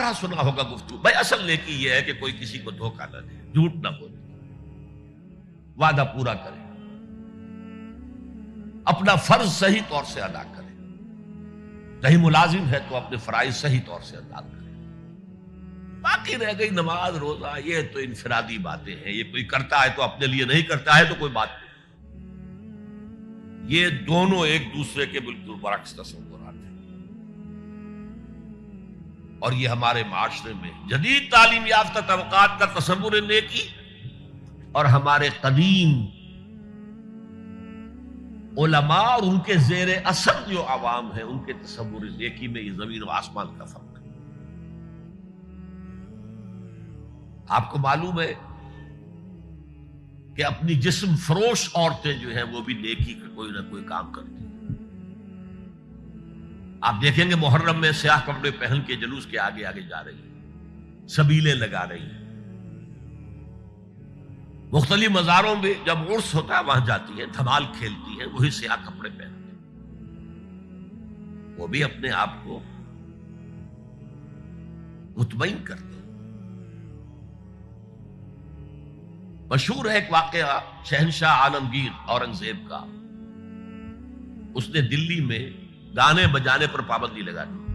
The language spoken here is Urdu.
بارہا سنا ہوگا گفتگو، بھائی اصل نیکی یہ ہے کہ کوئی کسی کو دھوکہ نہ دے، جھوٹ نہ بولے، وعدہ پورا کرے، اپنا فرض صحیح طور سے ادا کرے، کہیں ملازم ہے تو اپنے فرائض صحیح طور سے ادا کرے۔ باقی رہ گئی نماز روزہ، یہ تو انفرادی باتیں ہیں، یہ کوئی کرتا ہے تو اپنے لیے، نہیں کرتا ہے تو کوئی بات نہیں۔ یہ دونوں ایک دوسرے کے بالکل برعکس تصورات ہیں، اور یہ ہمارے معاشرے میں جدید تعلیم یافتہ طبقات کا تصور نیکی اور ہمارے قدیم علماء اور ان کے زیر اثر جو عوام ہیں ان کے تصور نیکی میں یہ زمین و آسمان کا فرق ہے۔ آپ کو معلوم ہے کہ اپنی جسم فروش عورتیں جو ہیں وہ بھی نیکی کا کوئی نہ کوئی کام کرتی ہیں۔ آپ دیکھیں گے محرم میں سیاہ کپڑے پہن کے جلوس کے آگے آگے جا رہی ہیں، سبیلیں لگا رہی ہیں، مختلف مزاروں میں جب عرس ہوتا ہے وہاں جاتی ہیں، دھمال کھیلتی ہیں، وہی سیاہ کپڑے پہنتے ہیں، وہ بھی اپنے آپ کو مطمئن کرتے ہیں۔ مشہور ہے ایک واقعہ شہنشاہ عالمگیر اورنگزیب کا، اس نے دلی میں گانے بجانے پر پابندی لگا دی،